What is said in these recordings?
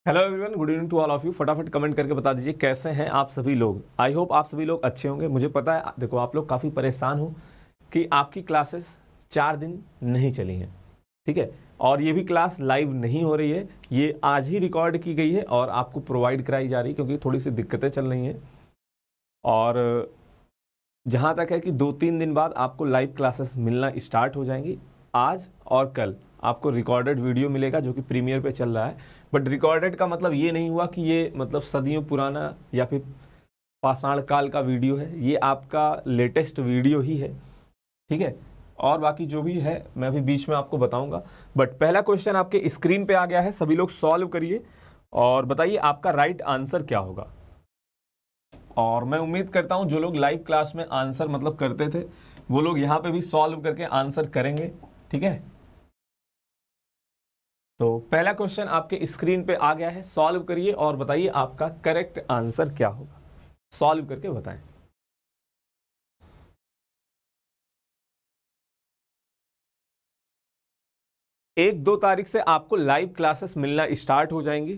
Hello everyone, good evening to all of you. फटाफट comment करके बता दीजिए कैसे हैं आप सभी लोग। आई होप आप सभी लोग अच्छे होंगे। मुझे पता है, देखो आप लोग काफ़ी परेशान हो कि आपकी क्लासेस 4 दिन नहीं चली हैं, ठीक है। और ये भी क्लास लाइव नहीं हो रही है, ये आज ही रिकॉर्ड की गई है और आपको प्रोवाइड कराई जा रही है क्योंकि थोड़ी सी दिक्कतें चल रही हैं। और जहाँ तक है कि 2-3 दिन बाद आपको लाइव क्लासेस मिलना स्टार्ट हो जाएंगी। आज और कल आपको रिकॉर्डेड वीडियो मिलेगा जो कि प्रीमियर पे चल रहा है। बट रिकॉर्डेड का मतलब ये नहीं हुआ कि ये मतलब सदियों पुराना या फिर पाषाण काल का वीडियो है, ये आपका लेटेस्ट वीडियो ही है, ठीक है। और बाकी जो भी है मैं अभी बीच में आपको बताऊंगा। बट पहला क्वेश्चन आपके स्क्रीन पे आ गया है, सभी लोग सॉल्व करिए और बताइए आपका राइट आंसर क्या होगा। और मैं उम्मीद करता हूं जो लोग लाइव क्लास में आंसर मतलब करते थे वो लोग यहाँ पे भी सॉल्व करके आंसर करेंगे, ठीक है। तो पहला क्वेश्चन आपके स्क्रीन पे आ गया है, सॉल्व करिए और बताइए आपका करेक्ट आंसर क्या होगा। सॉल्व करके बताएं। एक 2 तारीख से आपको लाइव क्लासेस मिलना स्टार्ट हो जाएंगी,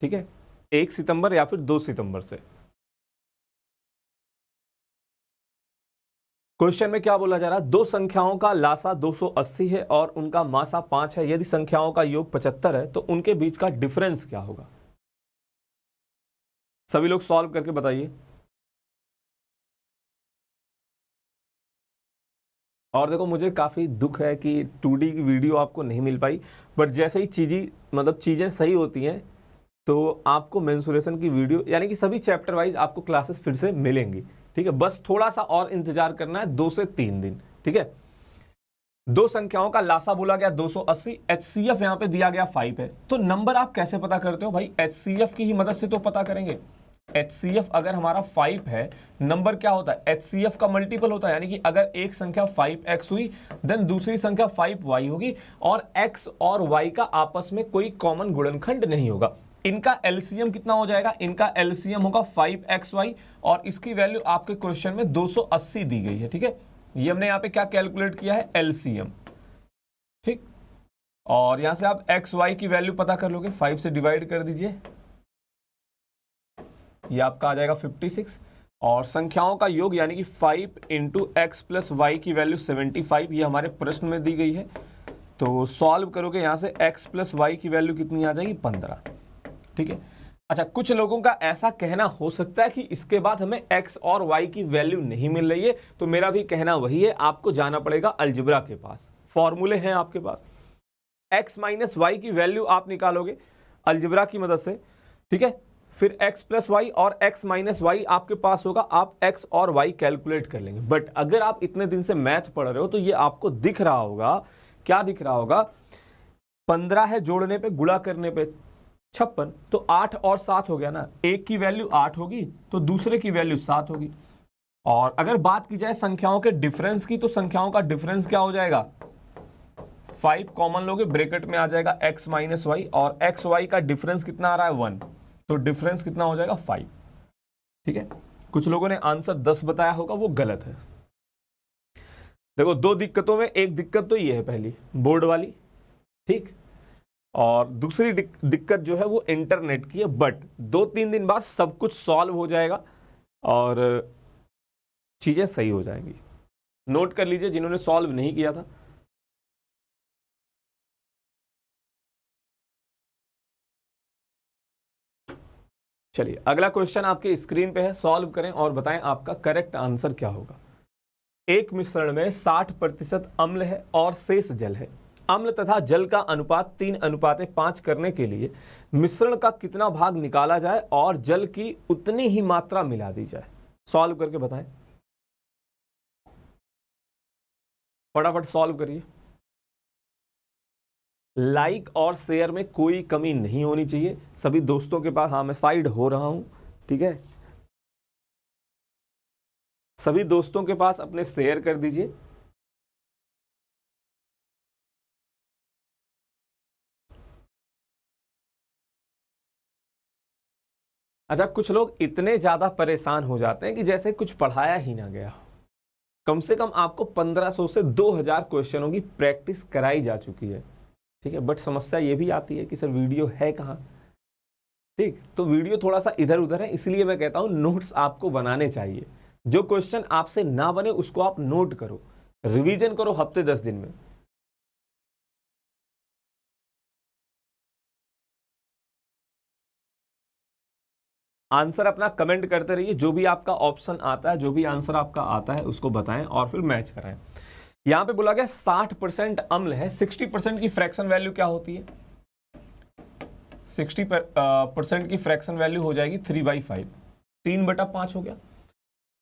ठीक है। 1 सितंबर या फिर 2 सितंबर से। क्वेश्चन में क्या बोला जा रहा है, दो संख्याओं का लासा 280 है और उनका मासा 5 है। यदि संख्याओं का योग 75 है तो उनके बीच का डिफरेंस क्या होगा। सभी लोग सॉल्व करके बताइए। और देखो मुझे काफ़ी दुख है कि 2D की वीडियो आपको नहीं मिल पाई, बट जैसे ही चीज़ें सही होती हैं तो आपको मेंसुरेशन की वीडियो यानी कि सभी चैप्टर वाइज आपको क्लासेस फिर से मिलेंगी, ठीक है। बस थोड़ा सा और इंतजार करना है, 2 से 3 दिन, ठीक है। दो संख्याओं का लासा बोला गया 280, HCF यहाँ पे दिया गया 5 है। तो नंबर आप कैसे पता करते हो भाई, HCF की ही मदद से तो पता करेंगे। HCF अगर हमारा 5 है, नंबर क्या होता है, HCF का मल्टीपल होता है। यानी कि अगर एक संख्या 5x हुई देन दूसरी संख्या 5y होगी और x और y का आपस में कोई कॉमन गुणनखंड नहीं होगा। इनका एलसीएम कितना हो जाएगा, इनका एलसीएम होगा 5xy और इसकी वैल्यू आपके क्वेश्चन में 280 दी गई है, ठीक है। ये हमने यहाँ पे क्या कैलकुलेट किया है, एलसीएम, ठीक। और यहां से आप एक्स वाई की वैल्यू पता कर लोगे, 5 से डिवाइड कर दीजिए, ये आपका आ जाएगा 56। और संख्याओं का योग यानी कि 5 इंटू एक्स प्लस वाई की वैल्यू 75, ये हमारे प्रश्न में दी गई है। तो सॉल्व करोगे यहां से एक्स प्लस वाई की वैल्यू कितनी आ जाएगी, 15, ठीक है। अच्छा, कुछ लोगों का ऐसा कहना हो सकता है कि इसके बाद हमें x और y की वैल्यू नहीं मिल रही है, तो मेरा भी कहना वही है, आपको जाना पड़ेगा अलजेब्रा के पास। फॉर्मूले हैं आपके पास, x माइनस वाई की वैल्यू आप निकालोगे अलजेब्रा की मदद से, ठीक है। फिर x प्लस वाई और x माइनस वाई आपके पास होगा, आप x और y कैलकुलेट कर लेंगे। बट अगर आप इतने दिन से मैथ पढ़ रहे हो तो ये आपको दिख रहा होगा, क्या दिख रहा होगा, 15 है जोड़ने पे गुणा करने पे 56, तो 8 और 7 हो गया ना। एक की वैल्यू 8 होगी तो दूसरे की वैल्यू 7 होगी। और अगर बात की जाए संख्याओं के डिफरेंस की, तो संख्याओं का डिफरेंस क्या हो जाएगा, 5 कॉमन लोगे, ब्रैकेट में आ जाएगा x माइनस वाई और एक्स वाई का डिफरेंस कितना आ रहा है 1, तो डिफरेंस कितना हो जाएगा 5, ठीक है। कुछ लोगों ने आंसर 10 बताया होगा, वो गलत है। देखो दो दिक्कतों में एक दिक्कत तो ये है, पहली बोर्ड वाली, ठीक। और दूसरी दिक्कत जो है वो इंटरनेट की है। बट 2-3 दिन बाद सब कुछ सॉल्व हो जाएगा और चीजें सही हो जाएंगी। नोट कर लीजिए जिन्होंने सॉल्व नहीं किया था। चलिए अगला क्वेश्चन आपके स्क्रीन पे है, सॉल्व करें और बताएं आपका करेक्ट आंसर क्या होगा। एक मिश्रण में 60% अम्ल है और शेष जल है। अम्ल तथा जल का अनुपात 3:5 करने के लिए मिश्रण का कितना भाग निकाला जाए और जल की उतनी ही मात्रा मिला दी जाए। सॉल्व करके बताएं, फटाफट सॉल्व करिए। लाइक और शेयर में कोई कमी नहीं होनी चाहिए सभी दोस्तों के पास। हाँ, मैं साइड हो रहा हूं, ठीक है। सभी दोस्तों के पास अपने शेयर कर दीजिए। अच्छा, कुछ लोग इतने ज्यादा परेशान हो जाते हैं कि जैसे कुछ पढ़ाया ही ना गया। कम से कम आपको 1500 से 2000 क्वेश्चनों की प्रैक्टिस कराई जा चुकी है, ठीक है। बट समस्या ये भी आती है कि सर वीडियो है कहाँ, ठीक, तो वीडियो थोड़ा सा इधर उधर है, इसलिए मैं कहता हूं नोट्स आपको बनाने चाहिए। जो क्वेश्चन आपसे ना बने उसको आप नोट करो, रिवीजन करो हफ्ते 10 दिन में। आंसर अपना कमेंट करते रहिए, जो भी आपका ऑप्शन आता है, जो भी आंसर आपका आता है उसको बताएं और फिर मैच कराएं। यहां पे बोला गया 60% अम्ल है, 60% की फ्रैक्शन वैल्यू क्या होती है? 60% की फ्रैक्शन वैल्यू हो जाएगी 3/5, 3/5 हो गया।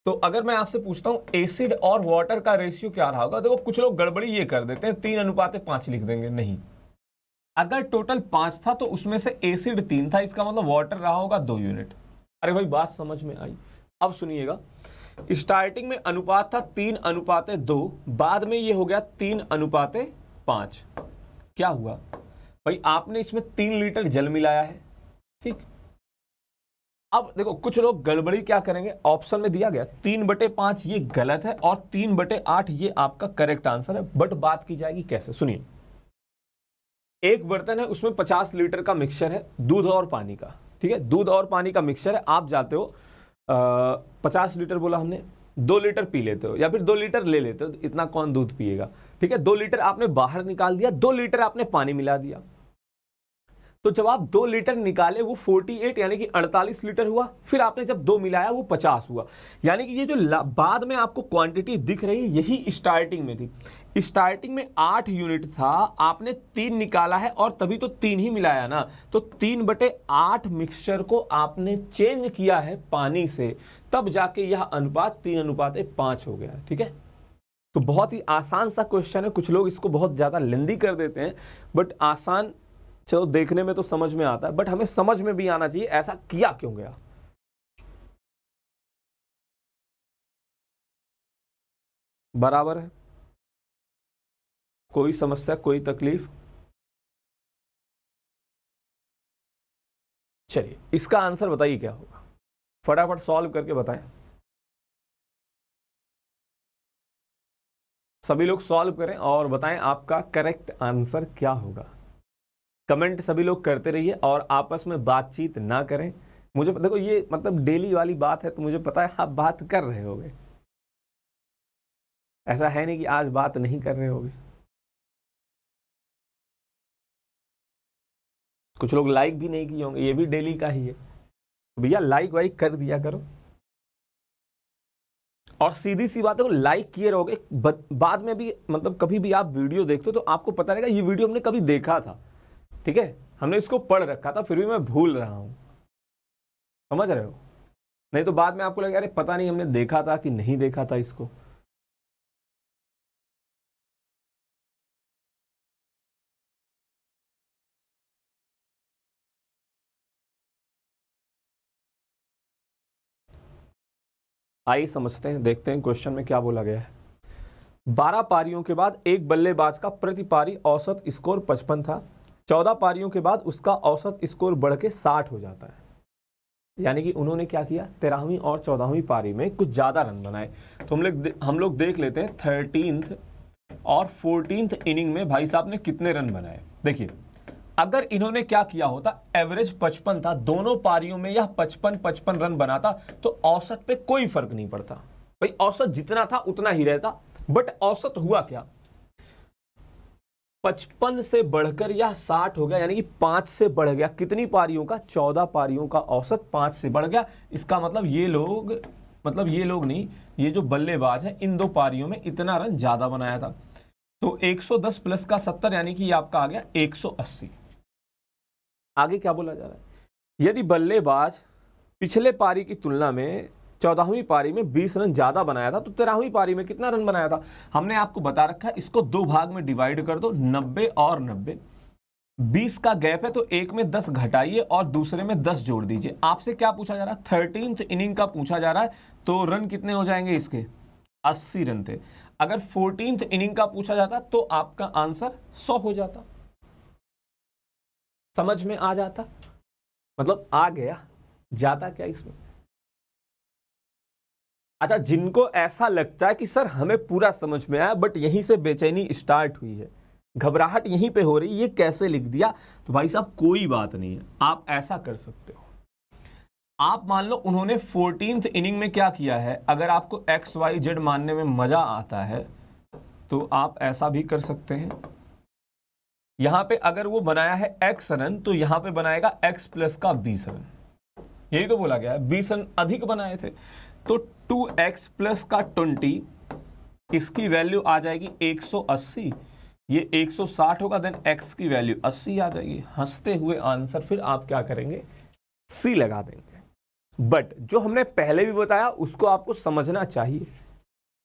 तो अगर मैं आपसे पूछता हूं एसिड और वाटर का रेशियो क्या रहा होगा, देखो कुछ लोग गड़बड़ी ये कर देते हैं 3:5 लिख देंगे, नहीं। अगर टोटल 5 था तो उसमें से एसिड 3 था, इसका मतलब वाटर रहा होगा 2 यूनिट। अरे भाई बात समझ में आई? अब सुनिएगा, स्टार्टिंग में अनुपात था 3:2, बाद में ये हो गया 3:5। क्या हुआ भाई? आपने इसमें 3 लीटर जल मिलाया है, ठीक। अब देखो कुछ लोग गड़बड़ी क्या करेंगे, ऑप्शन में दिया गया 3/5 ये गलत है और 3/8 ये आपका करेक्ट आंसर है। बट बात की जाएगी कैसे, सुनिए। एक बर्तन है, उसमें 50 लीटर का मिक्सचर है, दूध और पानी का, ठीक है। दूध और पानी का मिक्सचर है, आप जाते हो 50 लीटर बोला हमने, 2 लीटर पी लेते हो या फिर 2 लीटर ले लेते हो, इतना कौन दूध पिएगा, ठीक है। 2 लीटर आपने बाहर निकाल दिया, 2 लीटर आपने पानी मिला दिया। तो जब आप 2 लीटर निकाले वो 48 यानी कि 48 लीटर हुआ। फिर आपने जब 2 मिलाया वो 50 हुआ। यानी कि ये जो बाद में आपको क्वांटिटी दिख रही है यही स्टार्टिंग में थी। स्टार्टिंग में 8 यूनिट था, आपने 3 निकाला है और तभी तो 3 ही मिलाया ना। तो 3/8 मिक्सचर को आपने चेंज किया है पानी से, तब जाके यह अनुपात 3:5 हो गया, ठीक है। तो बहुत ही आसान सा क्वेश्चन है, कुछ लोग इसको बहुत ज्यादा लेंदी कर देते हैं, बट आसान, चलो देखने में तो समझ में आता है, बट हमें समझ में भी आना चाहिए ऐसा किया क्यों गया। बराबर है? कोई समस्या, कोई तकलीफ? चलिए इसका आंसर बताइए क्या होगा, फटाफट सॉल्व करके बताएं। सभी लोग सॉल्व करें और बताएं आपका करेक्ट आंसर क्या होगा। कमेंट सभी लोग करते रहिए और आपस में बातचीत ना करें। मुझे देखो ये मतलब डेली वाली बात है, तो मुझे पता है आप बात कर रहे होगे, ऐसा है नहीं कि आज बात नहीं कर रहे होगे। कुछ लोग लाइक भी नहीं किए होंगे, ये भी डेली का ही है। भैया लाइक वाइक कर दिया करो। और सीधी सी बात है, लाइक किए रहोगे, बाद में भी मतलब कभी भी आप वीडियो देखते हो तो आपको पता रहेगा ये वीडियो हमने कभी देखा था, ठीक है, हमने इसको पढ़ रखा था, फिर भी मैं भूल रहा हूं। समझ रहे हो? नहीं तो बाद में आपको लगेगा अरे पता नहीं हमने देखा था कि नहीं देखा था इसको। आइए समझते हैं, देखते हैं क्वेश्चन में क्या बोला गया है। 12 पारियों के बाद एक बल्लेबाज का प्रति पारी औसत स्कोर 55 था। 14 पारियों के बाद उसका औसत स्कोर बढ़ के 60 हो जाता है। यानी कि उन्होंने क्या किया, 13वीं और 14वीं पारी में कुछ ज्यादा रन बनाए। तो हम लोग देख लेते हैं 13th और 14th इनिंग में भाई साहब ने कितने रन बनाए। देखिए अगर इन्होंने क्या किया होता, एवरेज 55 था, दोनों पारियों में यह 55 रन बनाता तो औसत पे कोई फर्क नहीं पड़ता। भाई औसत जितना था उतना ही रहता, बट औसत हुआ क्या, 55 से बढ़कर यह 60 हो गया, यानी कि 5 से बढ़ गया। कितनी पारियों का, 14 पारियों का औसत 5 से बढ़ गया। इसका मतलब ये लोग नहीं, ये जो बल्लेबाज है इन 2 पारियों में इतना रन ज्यादा बनाया था। तो 110 प्लस का 70 यानी कि आपका आ गया 180। आगे क्या बोला जा रहा है, यदि बल्लेबाज पिछले पारी की तुलना में 14वीं पारी में 20 रन ज्यादा बनाया था तो 13वीं पारी में कितना रन बनाया था। हमने आपको बता रखा है, इसको 2 भाग में डिवाइड कर दो, 90 और 90। 20 का गैप है तो एक में 10 घटाइए और दूसरे में 10 जोड़ दीजिए। आपसे क्या पूछा जा रहा है, 13th इनिंग का पूछा जा रहा है, तो रन कितने हो जाएंगे इसके, 80 रन थे। अगर 14th इनिंग का पूछा जाता तो आपका आंसर 100 हो जाता। समझ में आ जाता, मतलब आ गया, जाता क्या इसमें। अच्छा, जिनको ऐसा लगता है कि सर हमें पूरा समझ में आया बट यहीं से बेचैनी स्टार्ट हुई है, घबराहट यहीं पे हो रही, ये कैसे लिख दिया, तो भाई साहब कोई बात नहीं है, आप ऐसा कर सकते हो। आप मान लो उन्होंने 14th इनिंग में क्या किया है, अगर आपको एक्स वाई जेड मानने में मजा आता है तो आप ऐसा भी कर सकते हैं। यहां पे अगर वो बनाया है x रन तो यहां पे बनाएगा x प्लस का 20 रन, यही तो बोला गया है, 20 रन अधिक बनाए थे तो 2x प्लस का 20, इसकी वैल्यू आ जाएगी 180, ये 160 होगा, देन x की वैल्यू 80 आ जाएगी। हंसते हुए आंसर फिर आप क्या करेंगे, सी लगा देंगे। बट जो हमने पहले भी बताया उसको आपको समझना चाहिए,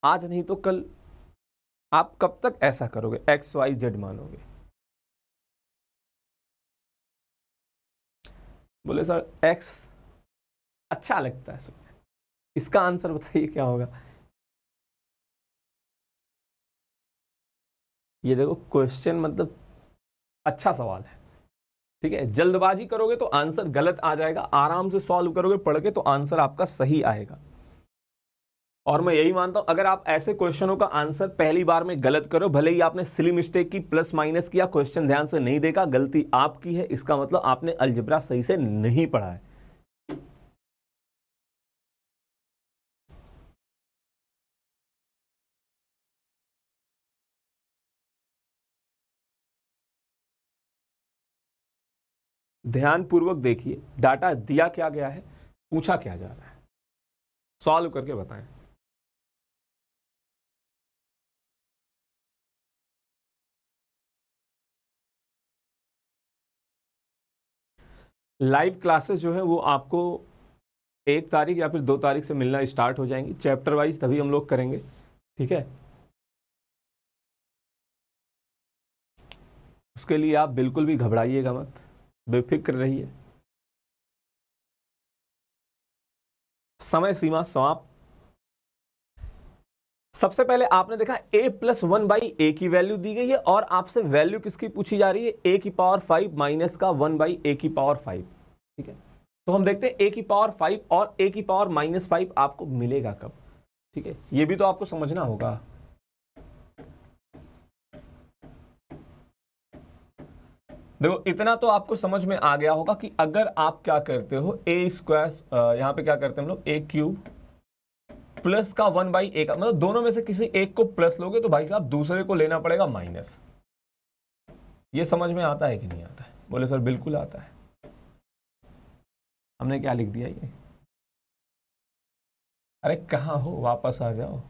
आज नहीं तो कल। आप कब तक ऐसा करोगे, एक्स वाई जेड मानोगे? बोले सर एक्स अच्छा लगता है सुनने, इसका आंसर बताइए क्या होगा। ये देखो क्वेश्चन मतलब अच्छा सवाल है, ठीक है। जल्दबाजी करोगे तो आंसर गलत आ जाएगा, आराम से सॉल्व करोगे पढ़ के तो आंसर आपका सही आएगा। और मैं यही मानता हूं अगर आप ऐसे क्वेश्चनों का आंसर पहली बार में गलत करो, भले ही आपने सिली मिस्टेक की, प्लस माइनस किया, क्वेश्चन ध्यान से नहीं देखा, गलती आपकी है, इसका मतलब आपने अलजेब्रा सही से नहीं पढ़ा है। ध्यानपूर्वक देखिए, डाटा दिया क्या गया है, पूछा क्या जा रहा है, सॉल्व करके बताएं। लाइव क्लासेस जो है वो आपको 1 तारीख या फिर 2 तारीख से मिलना स्टार्ट हो जाएंगी, चैप्टर वाइज तभी हम लोग करेंगे, ठीक है। उसके लिए आप बिल्कुल भी घबराइएगा मत, बेफिक्र रहिए। समय सीमा समाप्त। सबसे पहले आपने देखा a प्लस 1/a की वैल्यू दी गई है और आपसे वैल्यू किसकी पूछी जा रही है, a की पावर 5 माइनस का 1/a की पावर 5, ठीक है। तो हम देखते हैं a की पावर 5 और a की पावर -5 आपको मिलेगा कब, ठीक है, ये भी तो आपको समझना होगा। देखो इतना तो आपको समझ में आ गया होगा कि अगर आप क्या करते हो, a स्क्वायर, यहां पे क्या करते हैं हम लोग, a क्यूब प्लस का 1/a का, मतलब दोनों में से किसी एक को प्लस लोगे तो भाई साहब दूसरे को लेना पड़ेगा माइनस। ये समझ में आता है कि नहीं आता है? बोले सर बिल्कुल आता है। हमने क्या लिख दिया ये, अरे कहाँ हो, वापस आ जाओ,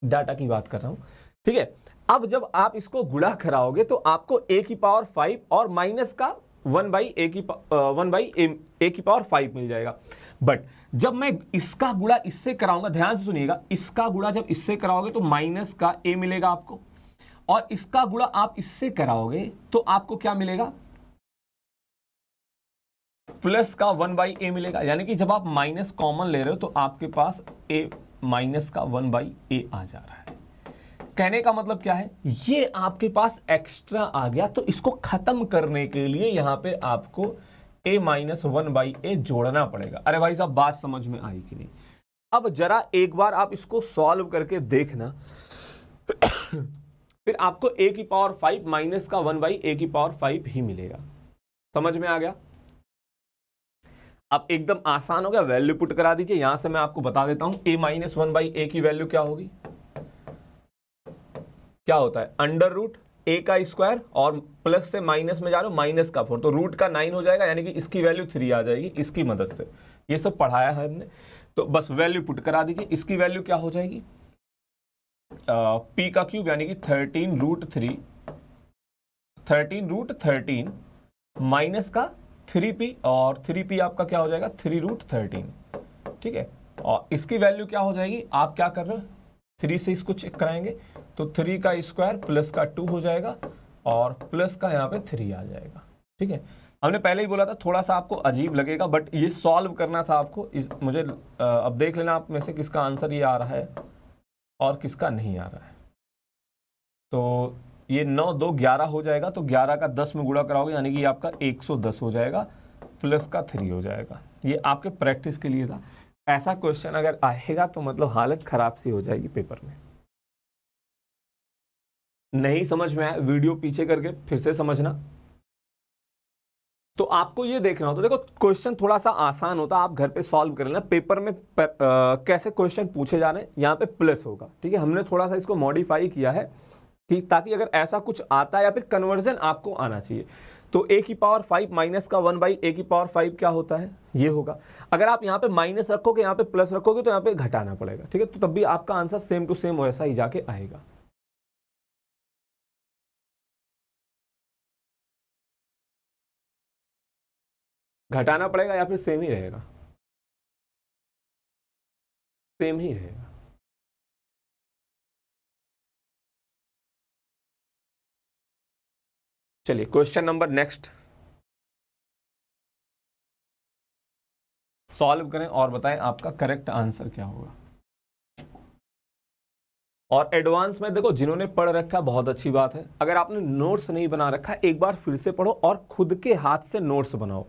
डाटा की बात कर रहा हूं, ठीक है। अब जब आप इसको गुणा कराओगे तो आपको a की पावर 5 और माइनस का 1/a की पावर 5 मिल जाएगा। बट जब मैं इसका गुणा इससे कराऊंगा, ध्यान से सुनिएगा, इसका गुणा जब इससे कराओगे तो माइनस का a मिलेगा आपको, और इसका गुणा आप इससे कराओगे तो आपको क्या मिलेगा, प्लस का 1/a मिलेगा। यानी कि जब आप माइनस कॉमन ले रहे हो तो आपके पास a माइनस का 1/a आ जा रहा है। कहने का मतलब क्या है, ये आपके पास एक्स्ट्रा आ गया, तो इसको खत्म करने के लिए यहां पे आपको a माइनस 1/a जोड़ना पड़ेगा। अरे भाई साहब बात समझ में आई कि नहीं? अब जरा एक बार आप इसको सॉल्व करके देखना फिर आपको a की पावर 5 माइनस का 1/a की पावर 5 ही मिलेगा। समझ में आ गया? अब एकदम आसान हो गया, वैल्यू पुट करा दीजिए। यहां से मैं आपको बता देता हूं a माइनस 1/a की वैल्यू क्या होगी, क्या होता है, अंडर रूट a का स्क्वायर और प्लस से माइनस में जा रहे हो, माइनस का 4 तो रूट का 9 हो जाएगा, यानी कि इसकी वैल्यू 3 आ जाएगी। इसकी मदद से ये सब पढ़ाया है हमने, तो बस वैल्यू पुट करा दीजिए। इसकी वैल्यू क्या हो जाएगी, p का क्यूब यानी कि 13√13 माइनस का 3p, और 3p आपका क्या हो जाएगा, 3√13, ठीक है। और इसकी वैल्यू क्या हो जाएगी, आप क्या कर रहे हो, 3 से इसको चेक कराएंगे तो 3 का स्क्वायर प्लस का 2 हो जाएगा और प्लस का यहाँ पे 3 आ जाएगा, ठीक है। हमने पहले ही बोला था थोड़ा सा आपको अजीब लगेगा, बट ये सॉल्व करना था आपको। मुझे अब देख लेना आप में से किसका आंसर ये आ रहा है और किसका नहीं आ रहा है। तो ये 9 2 11 हो जाएगा, तो 11 का 10 में गुणा कराओगे यानी कि आपका 110 हो जाएगा, प्लस का 3 हो जाएगा। ये आपके प्रैक्टिस के लिए था। ऐसा क्वेश्चन अगर आएगा तो मतलब हालत खराब सी हो जाएगी पेपर में। नहीं समझ में आया, वीडियो पीछे करके फिर से समझना। तो आपको ये देखना होता है, देखो क्वेश्चन थोड़ा सा आसान होता है, आप घर पे सॉल्व कर लेना। पेपर में कैसे क्वेश्चन पूछे जा रहे हैं, यहाँ पे प्लस होगा, ठीक है। हमने थोड़ा सा इसको मॉडिफाई किया है कि ताकि अगर ऐसा कुछ आता है या फिर कन्वर्जन आपको आना चाहिए। तो a की पावर 5 माइनस का 1/a की पावर 5 क्या होता है, ये होगा। अगर आप यहाँ पे माइनस रखोगे, यहाँ पे प्लस रखोगे, तो यहाँ पे घटाना पड़ेगा, ठीक है। तो तब भी आपका आंसर सेम टू सेम वैसा ही जाके आएगा। घटाना पड़ेगा या फिर सेम ही रहेगा, सेम ही रहेगा। चलिए क्वेश्चन नंबर नेक्स्ट सॉल्व करें और बताएं आपका करेक्ट आंसर क्या होगा। और एडवांस में देखो, जिन्होंने पढ़ रखा बहुत अच्छी बात है। अगर आपने नोट्स नहीं बना रखा, एक बार फिर से पढ़ो और खुद के हाथ से नोट्स बनाओ।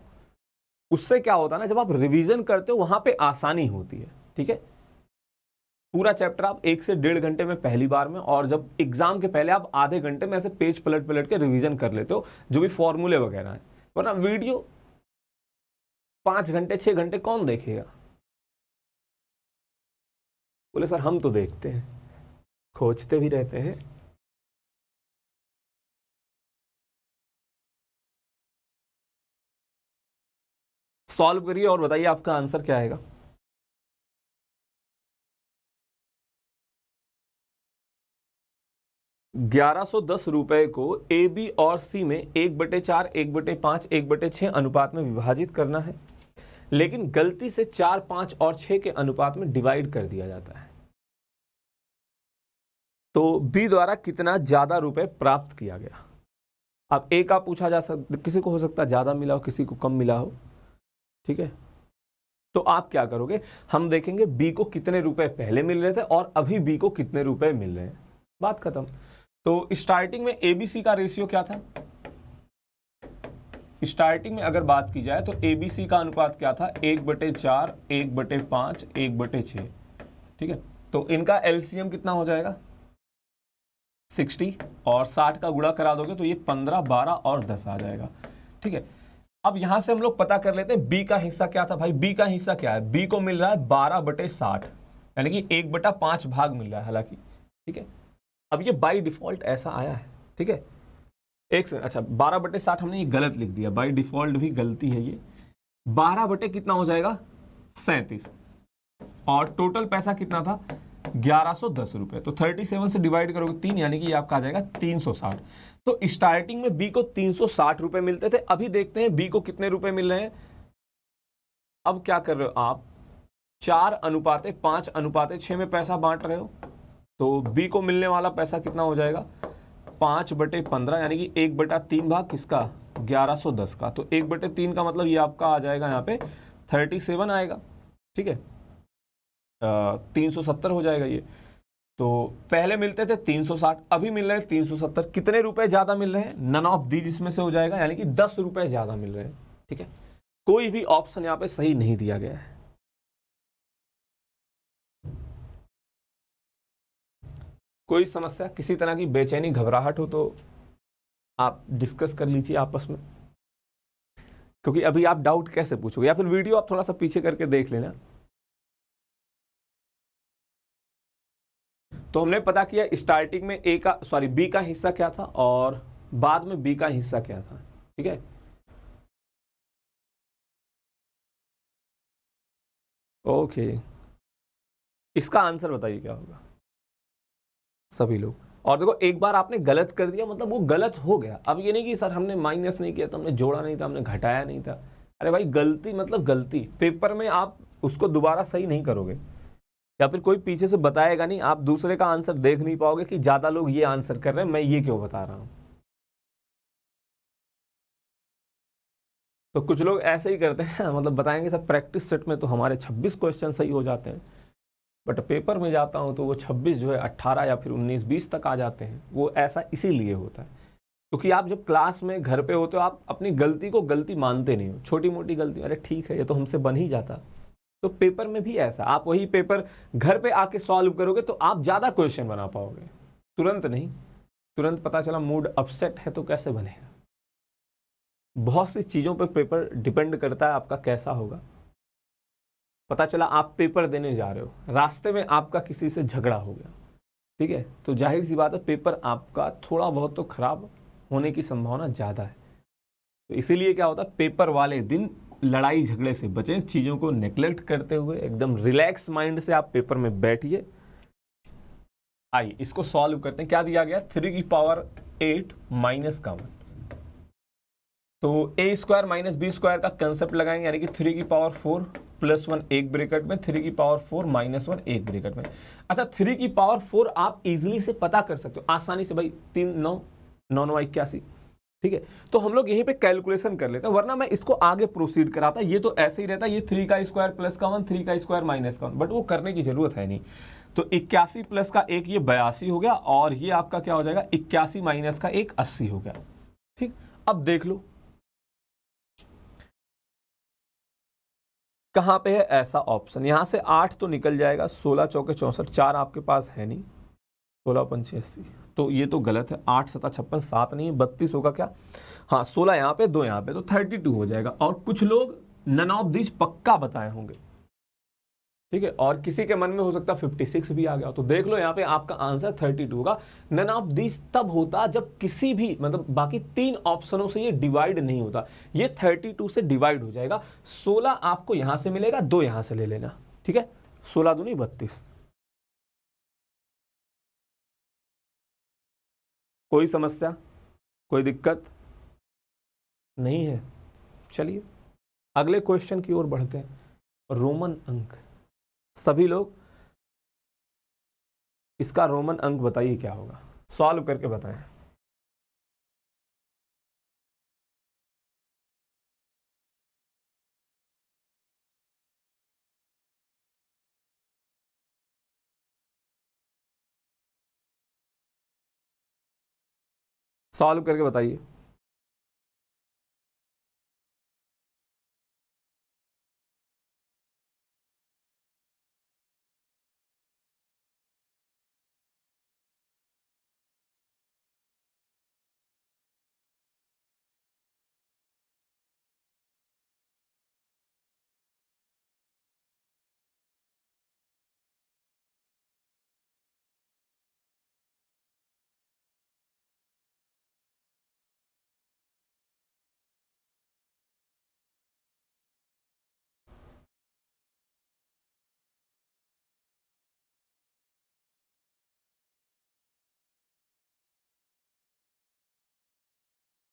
उससे क्या होता है ना, जब आप रिवीजन करते हो वहां पे आसानी होती है, ठीक है। पूरा चैप्टर आप 1 से 1.5 घंटे में पहली बार में, और जब एग्जाम के पहले आप आधे घंटे में ऐसे पेज पलट पलट के रिवीजन कर लेते हो, जो भी फॉर्मूले वगैरह है। वरना वीडियो 5 घंटे 6 घंटे कौन देखेगा। बोले सर हम तो देखते हैं, खोजते भी रहते हैं। सॉल्व करिए और बताइए आपका आंसर क्या आएगा। ₹1110 को ए बी और सी में 1/4 1/5 1/6 अनुपात में विभाजित करना है, लेकिन गलती से 4 5 और 6 के अनुपात में डिवाइड कर दिया जाता है। तो बी द्वारा कितना ज्यादा रुपए प्राप्त किया गया। अब ए का पूछा जा सकता, किसी को हो सकता है ज्यादा मिला हो, किसी को कम मिला हो, ठीक है। तो आप क्या करोगे, हम देखेंगे बी को कितने रुपए पहले मिल रहे थे और अभी बी को कितने रुपए मिल रहे हैं, बात खत्म। तो स्टार्टिंग में एबीसी का रेशियो क्या था, स्टार्टिंग में अगर बात की जाए तो एबीसी का अनुपात क्या था, 1/4 1/5 1/6, ठीक है। तो इनका एलसीएम कितना हो जाएगा 60, और 60 का गुणा करा दोगे तो ये 15 12 और 10 आ जाएगा, ठीक है। अब यहां से हम लोग पता कर लेते हैं बी का हिस्सा क्या था। भाई बी का हिस्सा क्या है, बी को मिल रहा है 12/60, यानी कि 1/5 भाग मिल रहा है हालांकि, ठीक है। अब ये बाय डिफॉल्ट ऐसा आया है, ठीक है। एक से अच्छा 12/60 हमने ये गलत लिख दिया, बाय डिफॉल्ट भी गलती है ये। 12 बटे कितना हो जाएगा 37, और टोटल पैसा कितना था 1110 तो 37 से डिवाइड करोगे 3, यानी कि ये आपका आ जाएगा 360। तो स्टार्टिंग में बी को 360 रुपए मिलते थे, अभी देखते हैं बी को कितने रुपए मिल रहे हैं। अब क्या कर रहे हो आप, 4:5:6 में पैसा बांट रहे हो। तो बी को मिलने वाला पैसा कितना हो जाएगा 5/15, यानी कि 1/3 भाग किसका 1110 का। तो 1/3 का मतलब ये आपका आ जाएगा यहाँ पे 37 आएगा, ठीक है। 370 हो जाएगा ये। तो पहले मिलते थे 360, अभी मिल रहे हैं 370। कितने रुपए ज्यादा मिल रहे हैं, नन ऑफ दीज इसमें से हो जाएगा, यानी कि 10 रुपए ज्यादा मिल रहे हैं, ठीक है। कोई भी ऑप्शन यहाँ पे सही नहीं दिया गया है। कोई समस्या, किसी तरह की बेचैनी घबराहट हो तो आप डिस्कस कर लीजिए आपस में, क्योंकि अभी आप डाउट कैसे पूछोगे, या फिर वीडियो आप थोड़ा सा पीछे करके देख लेना। तो हमने पता किया स्टार्टिंग में बी का हिस्सा क्या था और बाद में बी का हिस्सा क्या था, ठीक है। ओके, इसका आंसर बताइए क्या होगा सभी लोग। और देखो एक बार आपने गलत कर दिया मतलब वो गलत हो गया। अब ये नहीं कि सर हमने माइनस नहीं किया था, हमने जोड़ा नहीं था, हमने घटाया नहीं था। अरे भाई गलती मतलब गलती, पेपर में आप उसको दोबारा सही नहीं करोगे, या फिर कोई पीछे से बताएगा नहीं, आप दूसरे का आंसर देख नहीं पाओगे कि ज्यादा लोग ये आंसर कर रहे हैं, मैं ये क्यों बता रहा हूं। तो कुछ लोग ऐसे ही करते हैं, मतलब बताएंगे सर प्रैक्टिस सेट में तो हमारे 26 क्वेश्चन सही हो जाते हैं, बट पेपर में जाता हूं तो वो 26 जो है 18 या फिर 19 20 तक आ जाते हैं। वो ऐसा इसीलिए होता है क्योंकि आप जब क्लास में घर पे होते हो आप अपनी गलती को गलती मानते नहीं हो। छोटी मोटी गलती अरे ठीक है ये तो हमसे बन ही जाता। तो पेपर में भी ऐसा, आप वही पेपर घर पे आके सॉल्व करोगे तो आप ज्यादा क्वेश्चन बना पाओगे, तुरंत नहीं। तुरंत पता चला मूड अपसेट है तो कैसे बनेगा। बहुत सी चीज़ों पर पेपर डिपेंड करता है आपका कैसा होगा। पता चला आप पेपर देने जा रहे हो, रास्ते में आपका किसी से झगड़ा हो गया, ठीक है, तो जाहिर सी बात है पेपर आपका थोड़ा बहुत तो खराब होने की संभावना ज़्यादा है। तो इसीलिए क्या होता है, पेपर वाले दिन लड़ाई झगड़े से बचें, चीज़ों को नेग्लेक्ट करते हुए एकदम रिलैक्स माइंड से आप पेपर में बैठिए। आइए इसको सॉल्व करते हैं। क्या दिया गया, 3 की पावर 8 माइनस का 1, तो ए स्क्वायर माइनस बी स्क्वायर का कंसेप्ट लगाएंगे, यानी कि 3 की पावर 4 प्लस 1 एक ब्रैकेट में, 3 की पावर 4 माइनस 1 एक ब्रैकेट में। अच्छा, 3 की पावर 4 आप इजीली से पता कर सकते हो आसानी से, भाई 3 9 9 9 81, ठीक है। तो हम लोग यहीं पे कैलकुलेशन कर लेते हैं, वरना मैं इसको आगे प्रोसीड कराता, ये तो ऐसे ही रहता, ये 3 का स्क्वायर प्लस का 1, 3 का स्क्वायर माइनस का 1, बट वो करने की जरूरत है नहीं। तो 81 प्लस का 1 ये 82 हो गया, और ये आपका क्या हो जाएगा, 81 माइनस का 1 80 हो गया, ठीक। अब देख लो कहां पे है ऐसा ऑप्शन, यहां से 8 तो निकल जाएगा, 16 चौके 64, 4 आपके पास है नहीं, 16 पंचे 80, तो ये तो गलत है, 8 7 56, 7 नहीं है, 32 होगा क्या, हाँ 16 यहाँ पे 2 यहाँ पे, तो 32 हो जाएगा। और कुछ लोग नन ऑफ दिस पक्का बताए होंगे, ठीक है, और किसी के मन में हो सकता है 56 भी आ गया, तो देख लो यहाँ पे आपका आंसर 32 होगा। नन ऑफ दिस तब होता जब किसी भी मतलब बाकी 3 ऑप्शनों से ये डिवाइड नहीं होता, ये 32 से डिवाइड हो जाएगा। 16 आपको यहां से मिलेगा, 2 यहां से ले लेना, ठीक है, 16 दूनी 32। कोई समस्या, कोई दिक्कत नहीं है। चलिए अगले क्वेश्चन की ओर बढ़ते हैं। रोमन अंक, सभी लोग इसका रोमन अंक बताइए क्या होगा, सॉल्व करके बताएं। सॉल्व करके बताइए।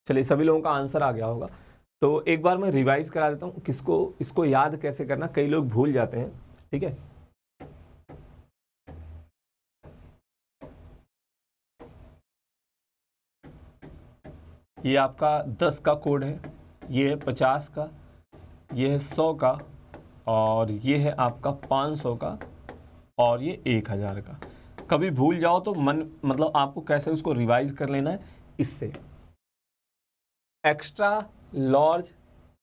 चलिए सभी लोगों का आंसर आ गया होगा, तो एक बार मैं रिवाइज करा देता हूँ किसको इसको याद कैसे करना, कई लोग भूल जाते हैं, ठीक है। ये आपका 10 का कोड है, ये है 50 का, ये है 100 का, और ये है आपका 500 का, और ये 1000 का। कभी भूल जाओ तो मन मतलब आपको कैसे उसको रिवाइज कर लेना है, इससे एक्स्ट्रा लार्ज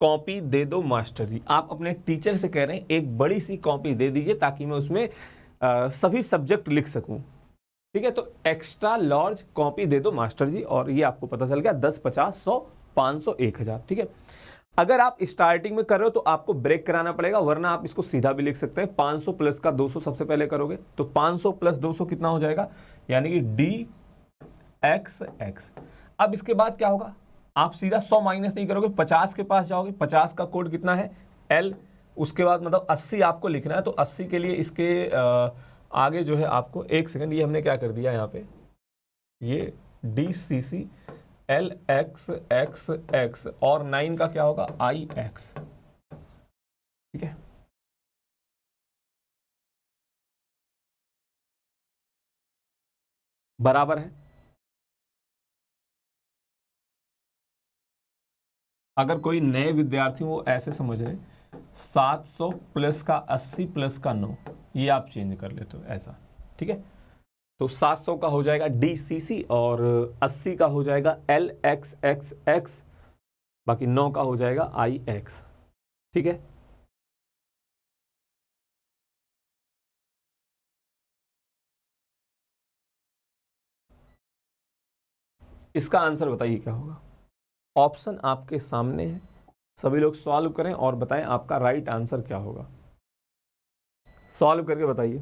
कॉपी दे दो मास्टर जी, आप अपने टीचर से कह रहे हैं एक बड़ी सी कॉपी दे दीजिए ताकि मैं उसमें सभी सब्जेक्ट लिख सकूं, ठीक है। तो एक्स्ट्रा लार्ज कॉपी दे दो मास्टर जी, और ये आपको पता चल गया 10 50 100 500 1000, ठीक है। अगर आप स्टार्टिंग में कर रहे हो तो आपको ब्रेक कराना पड़ेगा, वरना आप इसको सीधा भी लिख सकते हैं। 500 प्लस का 200 सबसे पहले करोगे तो 500 प्लस 200 कितना हो जाएगा, यानी कि डी एक्स एक्स। अब इसके बाद क्या होगा, आप सीधा 100 माइनस नहीं करोगे, 50 के पास जाओगे, 50 का कोड कितना है एल, उसके बाद मतलब 80 आपको लिखना है, तो 80 के लिए इसके आगे जो है आपको एक सेकंड, ये हमने क्या कर दिया यहाँ पे, ये D C C L X X X, और 9 का क्या होगा आई एक्स, ठीक है। बराबर है। अगर कोई नए विद्यार्थी वो ऐसे समझ रहे 700 प्लस का 80 प्लस का 9, ये आप चेंज कर लेते हो ऐसा, ठीक है। तो 700 का हो जाएगा डी सी सी, और 80 का हो जाएगा एल एक्स एक्स एक्स, बाकी 9 का हो जाएगा आई एक्स, ठीक है। इसका आंसर बताइए क्या होगा, ऑप्शन आपके सामने है, सभी लोग सॉल्व करें और बताएं आपका राइट आंसर क्या होगा। सॉल्व करके बताइए।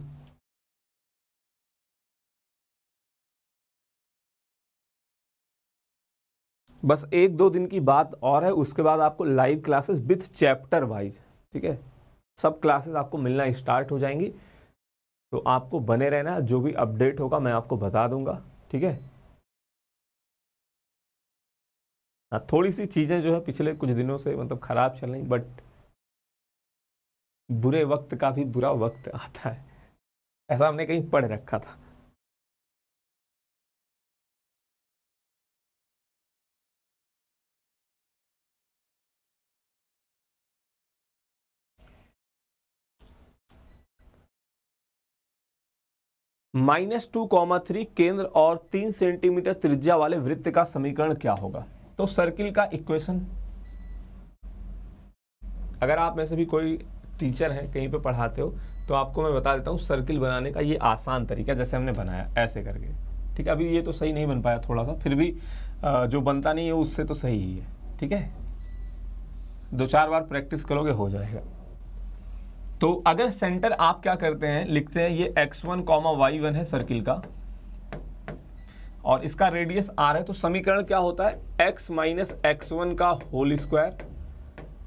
बस 1-2 दिन की बात और है, उसके बाद आपको live classes with chapter wise, ठीक है, सब क्लासेस आपको मिलना स्टार्ट हो जाएंगी। तो आपको बने रहना, जो भी अपडेट होगा मैं आपको बता दूंगा, ठीक है। थोड़ी सी चीज़ें जो है पिछले कुछ दिनों से मतलब ख़राब चल रही, बट बुरे वक्त का भी बुरा वक्त आता है, ऐसा हमने कहीं पढ़ रखा था। -2,3 केंद्र और 3 सेंटीमीटर त्रिज्या वाले वृत्त का समीकरण क्या होगा। तो सर्किल का इक्वेशन, अगर आप में से भी कोई टीचर है, कहीं पे पढ़ाते हो, तो आपको मैं बता देता हूँ सर्किल बनाने का ये आसान तरीका, जैसे हमने बनाया ऐसे करके, ठीक है। अभी ये तो सही नहीं बन पाया थोड़ा सा, फिर भी जो बनता नहीं है उससे तो सही ही है, ठीक है। 2-4 बार प्रैक्टिस करोगे हो जाएगा। तो अगर सेंटर आप क्या करते हैं, लिखते हैं ये x1, y1 है सर्किल का, और इसका रेडियस r है, तो समीकरण क्या होता है, x माइनस x1 का होल स्क्वायर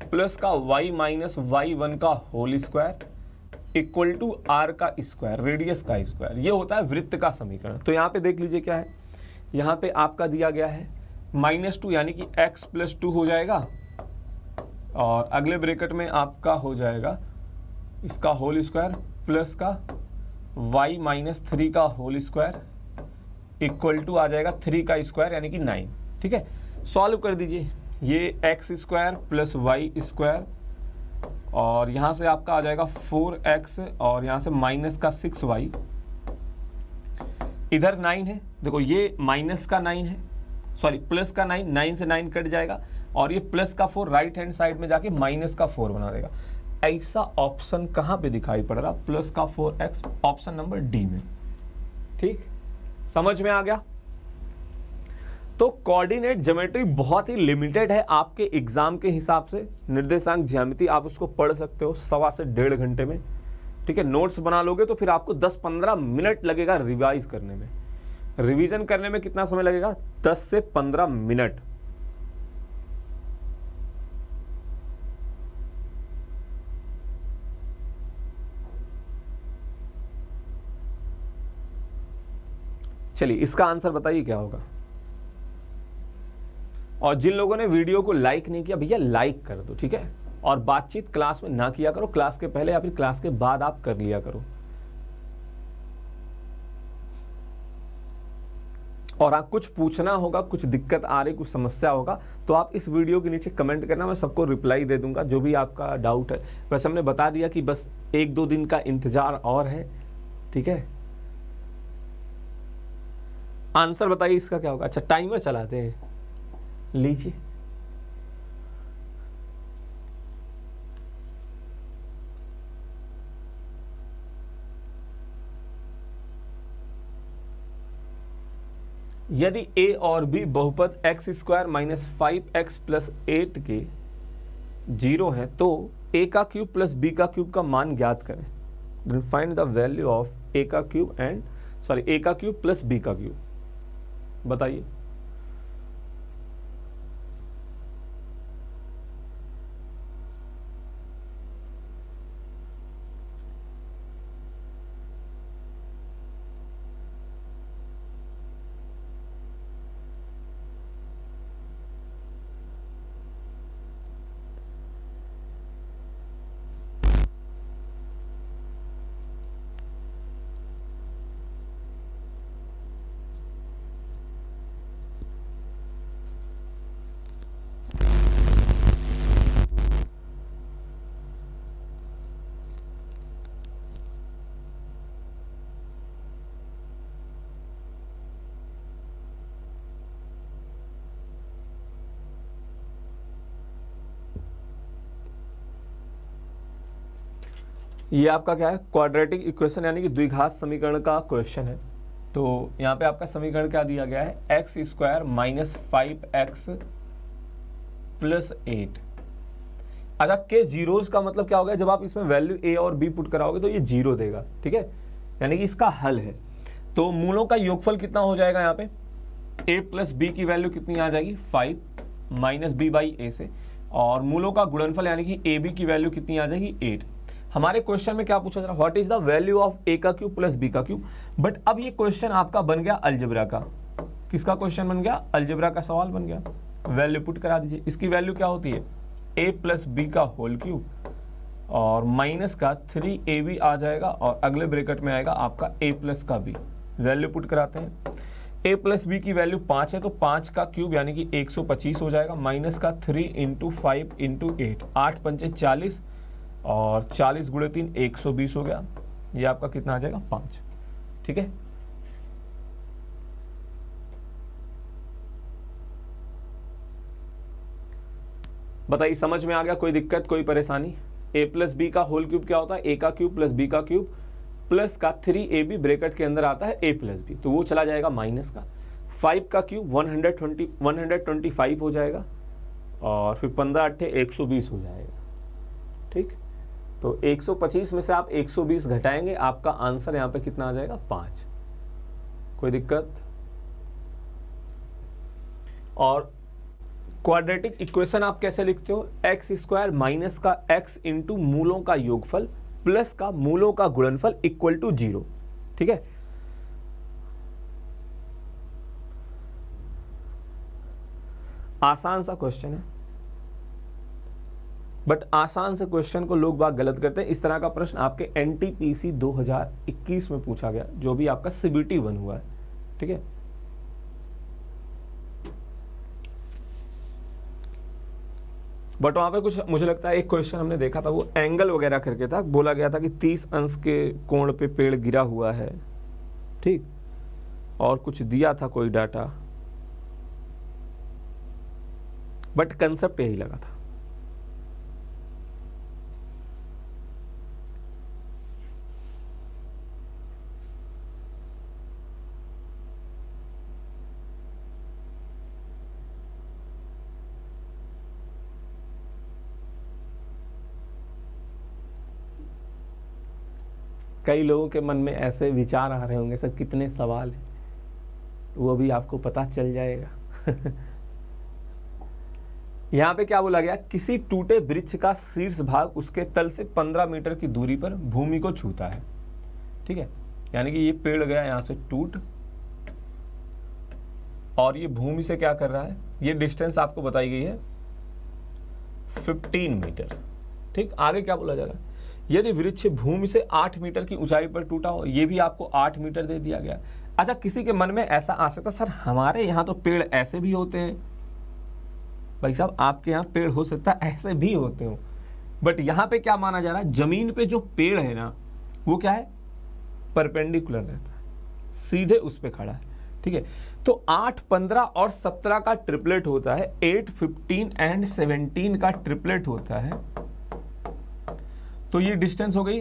प्लस का y माइनस y1 का whole square equal to r का स्क्वायर, रेडियस का स्क्वायर। ये होता है वृत्त का समीकरण। तो यहाँ पे देख लीजिए क्या है, यहाँ पे आपका दिया गया है -2 यानी कि x प्लस 2 हो जाएगा, और अगले ब्रैकेट में आपका हो जाएगा इसका होल स्क्वायर प्लस का y माइनस 3 का होल स्क्वायर इक्वल टू आ जाएगा 3 का स्क्वायर यानी कि 9, ठीक है। सॉल्व कर दीजिए, ये x square plus Y square, और यहाँ से आपका आ जाएगा 4x, और यहाँ से माइनस का 6y, इधर 9 है, देखो ये माइनस का 9 है, सॉरी प्लस का 9, 9 से 9 कट जाएगा, और ये प्लस का 4 राइट हैंड साइड में जाके माइनस का 4 बना देगा। ऐसा ऑप्शन कहाँ पे दिखाई पड़ रहा, प्लस का 4x, ऑप्शन नंबर डी में, ठीक, समझ में आ गया। तो कोऑर्डिनेट ज्योमेट्री बहुत ही लिमिटेड है आपके एग्जाम के हिसाब से। निर्देशांक ज्यामिति आप उसको पढ़ सकते हो 1.25 से 1.5 घंटे में, ठीक है। नोट्स बना लोगे तो फिर आपको 10-15 मिनट लगेगा रिवाइज करने में। रिवीजन करने में कितना समय लगेगा, 10 से 15 मिनट। चलिए इसका आंसर बताइए क्या होगा। और जिन लोगों ने वीडियो को लाइक नहीं किया, भैया लाइक कर दो, ठीक है। और बातचीत क्लास में ना किया करो, क्लास के पहले या फिर क्लास के बाद आप कर लिया करो। और आप कुछ पूछना होगा, कुछ दिक्कत आ रही, कुछ समस्या होगा, तो आप इस वीडियो के नीचे कमेंट करना, मैं सबको रिप्लाई दे दूंगा जो भी आपका डाउट है। वैसे हमने बता दिया कि बस 1-2 दिन का इंतजार और है, ठीक है। आंसर बताइए इसका क्या होगा। अच्छा टाइमर चलाते हैं, लीजिए। यदि a और b बहुपद x square minus 5x plus 8 के 0 है तो a का क्यूब प्लस b का क्यूब का मान ज्ञात करें। Then find the value of a का क्यूब एंड a का क्यूब प्लस b का क्यूब। बताइए। ये आपका क्या है, क्वाड्रेटिक इक्वेशन यानी कि द्विघात समीकरण का क्वेश्चन है। तो यहाँ पे आपका समीकरण क्या दिया गया है, x square minus 5x plus 8। अच्छा, के जीरोज का मतलब क्या होगा, जब आप इसमें वैल्यू ए और बी पुट कराओगे तो ये जीरो देगा, ठीक है, यानी कि इसका हल है। तो मूलों का योगफल कितना हो जाएगा, यहाँ पे a प्लस बी की वैल्यू कितनी आ जाएगी 5 माइनस बी बाई ए से, और मूलों का गुणनफल यानी कि ए बी की वैल्यू कितनी आ जाएगी 8। हमारे क्वेश्चन में क्या पूछा जा रहा है, what is the value of A का क्यूब प्लस बी का क्यूब। बट अब ये क्वेश्चन आपका बन गया अलजेब्रा का, किसका क्वेश्चन बन गया, अलजेब्रा का सवाल बन गया। वैल्यू पुट करा दीजिए, इसकी वैल्यू क्या होती है a प्लस बी का होल क्यूब और माइनस का 3ab आ जाएगा, और अगले ब्रैकेट में आएगा आपका a प्लस का b। वैल्यू पुट कराते हैं, a प्लस बी की वैल्यू 5 है तो 5 का क्यूब यानी कि 125 हो जाएगा, माइनस का 3 इंटू 5 इंटू 8, 8 पंचे 40 और 40 गुणे 3 120 हो गया। ये आपका कितना आ जाएगा 5, ठीक है। बताइए समझ में आ गया, कोई दिक्कत कोई परेशानी। a प्लस बी का होल क्यूब क्या होता है, a का क्यूब प्लस b का क्यूब प्लस का 3ab ब्रैकेट के अंदर आता है a प्लस बी, तो वो चला जाएगा माइनस का 5 का क्यूब 125 हो जाएगा, और फिर 15 अट्ठे 120 हो जाएगा, ठीक। तो 125 में से आप 120 घटाएंगे, आपका आंसर यहाँ पे कितना आ जाएगा 5। कोई दिक्कत। और क्वाड्रेटिक इक्वेशन आप कैसे लिखते हो, एक्स स्क्वायर माइनस का एक्स इंटू मूलों का योगफल प्लस का मूलों का गुणनफल इक्वल टू 0, ठीक है। आसान सा क्वेश्चन है, बट आसान से क्वेश्चन को लोग बात गलत करते हैं। इस तरह का प्रश्न आपके एनटीपीसी 2021 में पूछा गया, जो भी आपका सीबीटी 1 हुआ है, ठीक है। बट वहाँ पे कुछ मुझे लगता है एक क्वेश्चन हमने देखा था, वो एंगल वगैरह करके था, बोला गया था कि 30 अंश के कोण पे पेड़ गिरा हुआ है, ठीक, और कुछ दिया था कोई डाटा, बट कंसेप्ट यही लगा था। कई लोगों के मन में ऐसे विचार आ रहे होंगे, सर कितने सवाल हैं, वो भी आपको पता चल जाएगा। यहाँ पे क्या बोला गया, किसी टूटे वृक्ष का शीर्ष भाग उसके तल से 15 मीटर की दूरी पर भूमि को छूता है, ठीक है, यानी कि ये पेड़ गया यहाँ से टूट, और ये भूमि से क्या कर रहा है, ये डिस्टेंस आपको बताई गई है 15 मीटर, ठीक। आगे क्या बोला जा रहा है, यदि वृक्ष भूमि से 8 मीटर की ऊंचाई पर टूटा हो, ये भी आपको 8 मीटर दे दिया गया। अच्छा, किसी के मन में ऐसा आ सकता, सर हमारे यहाँ तो पेड़ ऐसे भी होते हैं। भाई साहब, आपके यहाँ पेड़ हो सकता है ऐसे भी होते हो, बट यहाँ पे क्या माना जा रहा है, जमीन पे जो पेड़ है ना, वो क्या है, परपेंडिकुलर रहता है, सीधे उस पे खड़ा है, ठीक है। तो 8, 15 और 17 का ट्रिपलेट होता है, 8, 15 एंड 17 का ट्रिपलेट होता है। तो ये डिस्टेंस हो गई,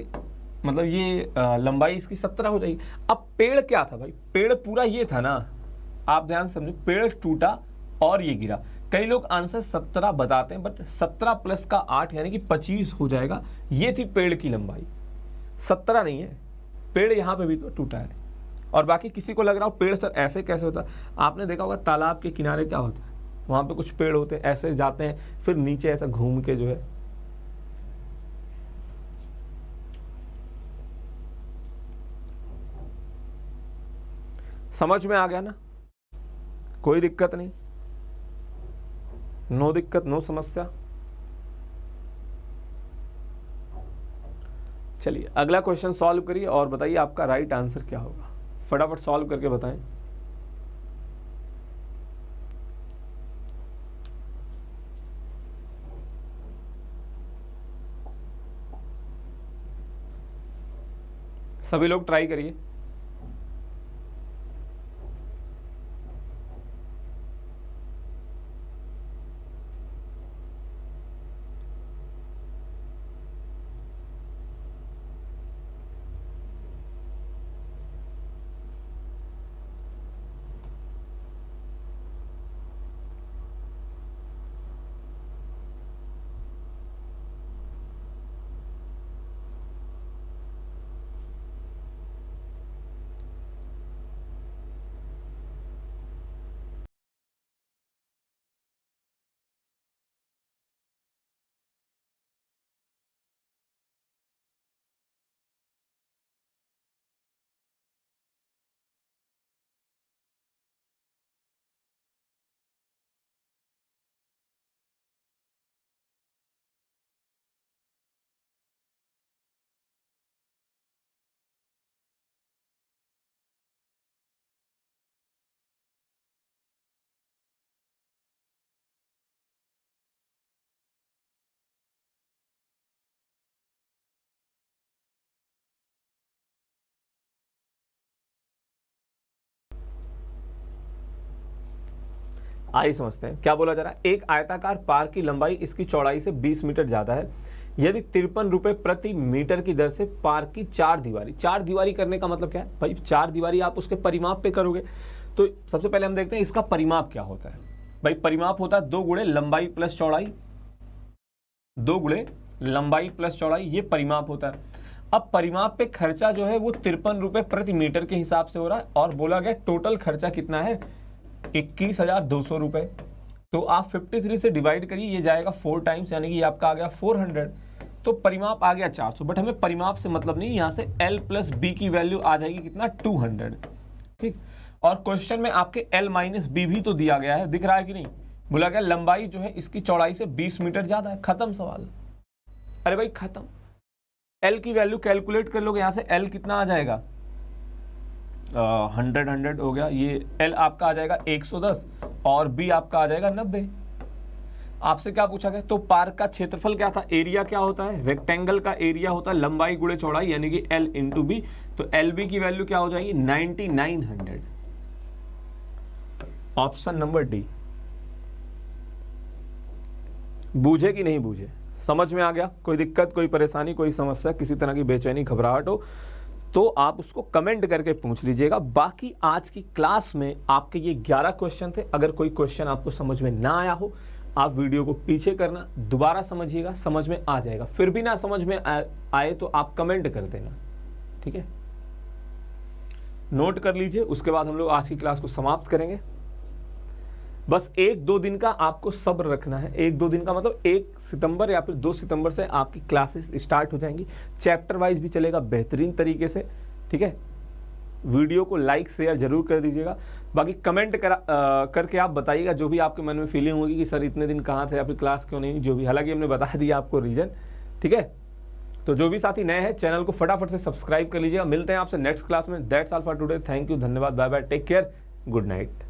मतलब ये लंबाई इसकी 17 हो जाएगी। अब पेड़ क्या था भाई, पेड़ पूरा ये था ना, आप ध्यान से समझो, पेड़ टूटा और ये गिरा। कई लोग आंसर 17 बताते हैं, बट 17 प्लस का 8 यानी कि 25 हो जाएगा। ये थी पेड़ की लंबाई, 17 नहीं है। पेड़ यहाँ पे भी तो टूटा है, और बाकी किसी को लग रहा हो पेड़ सर ऐसे कैसे होता है, आपने देखा होगा तालाब के किनारे क्या होता है, वहाँ पे कुछ पेड़ होते हैं, ऐसे जाते हैं, फिर नीचे ऐसा घूम के जो है। समझ में आ गया ना, कोई दिक्कत नहीं, नो दिक्कत नो समस्या। चलिए अगला क्वेश्चन सॉल्व करिए और बताइए आपका राइट आंसर क्या होगा, फटाफट सॉल्व करके बताएं। सभी लोग ट्राई करिए। आइए समझते हैं क्या बोला जा रहा है। एक आयताकार पार्क की लंबाई इसकी चौड़ाई से 20 मीटर ज्यादा है। यदि 53 रुपए प्रति मीटर की दर से पार्क की चार दीवारी करने का मतलब क्या है भाई, चार दीवारी आप उसके परिमाप पे करोगे। तो सबसे पहले हम देखते हैं इसका परिमाप क्या होता है। भाई परिमाप होता है 2 गुणे लंबाई प्लस चौड़ाई, 2 गुणे लंबाई प्लस चौड़ाई, ये परिमाप होता है। अब परिमाप पे खर्चा जो है वो 53 रुपए प्रति मीटर के हिसाब से हो रहा है और बोला गया टोटल खर्चा कितना है 21,200 रुपए। तो आप 53 से डिवाइड करिए, ये जाएगा 4 टाइम्स यानी कि ये आपका आ गया 400। तो परिमाप आ गया 400, बट हमें परिमाप से मतलब नहीं, यहाँ से L प्लस B की वैल्यू आ जाएगी कितना 200। ठीक, और क्वेश्चन में आपके L माइनस B भी तो दिया गया है, दिख रहा है कि नहीं। बोला गया लंबाई जो है इसकी चौड़ाई से 20 मीटर ज्यादा है, खत्म सवाल। अरे भाई खत्म। L की वैल्यू कैलकुलेट कर लोगे, यहाँ से L कितना आ जाएगा 100 हो गया, ये L आपका आ जाएगा 110 और B आपका आ जाएगा 90। आपसे क्या पूछा गया, तो पार्क का क्षेत्रफल क्या था, एरिया क्या होता है, रेक्टेंगल का एरिया होता है लंबाई गुणे चौड़ाई यानी कि L इंटू B। तो LB की वैल्यू क्या हो जाएगी 9900। Option number D. बूझे कि नहीं बूझे, समझ में आ गया? कोई दिक्कत, कोई परेशानी, कोई समस्या, किसी तरह की बेचैनी घबराहट हो तो आप उसको कमेंट करके पूछ लीजिएगा। बाकी आज की क्लास में आपके ये 11 क्वेश्चन थे। अगर कोई क्वेश्चन आपको समझ में ना आया हो, आप वीडियो को पीछे करना, दोबारा समझिएगा, समझ में आ जाएगा। फिर भी ना समझ में आए तो आप कमेंट कर देना, ठीक है। नोट कर लीजिए, उसके बाद हम लोग आज की क्लास को समाप्त करेंगे। बस 1-2 दिन का आपको सब्र रखना है। 1-2 दिन का मतलब 1 सितंबर या फिर 2 सितंबर से आपकी क्लासेस स्टार्ट हो जाएंगी। चैप्टर वाइज भी चलेगा बेहतरीन तरीके से, ठीक है। वीडियो को लाइक शेयर जरूर कर दीजिएगा। बाकी कमेंट करके आप बताइएगा जो भी आपके मन में फीलिंग होगी कि सर इतने दिन कहाँ थे या फिर क्लास क्यों नहीं, जो भी, हालांकि हमने बता दिया आपको रीजन, ठीक है। तो जो भी साथी नए हैं चैनल को फटाफट से सब्सक्राइब कर लीजिएगा। मिलते हैं आपसे नेक्स्ट क्लास में। That's all for today. Thank you, धन्यवाद, bye bye, take care, good night.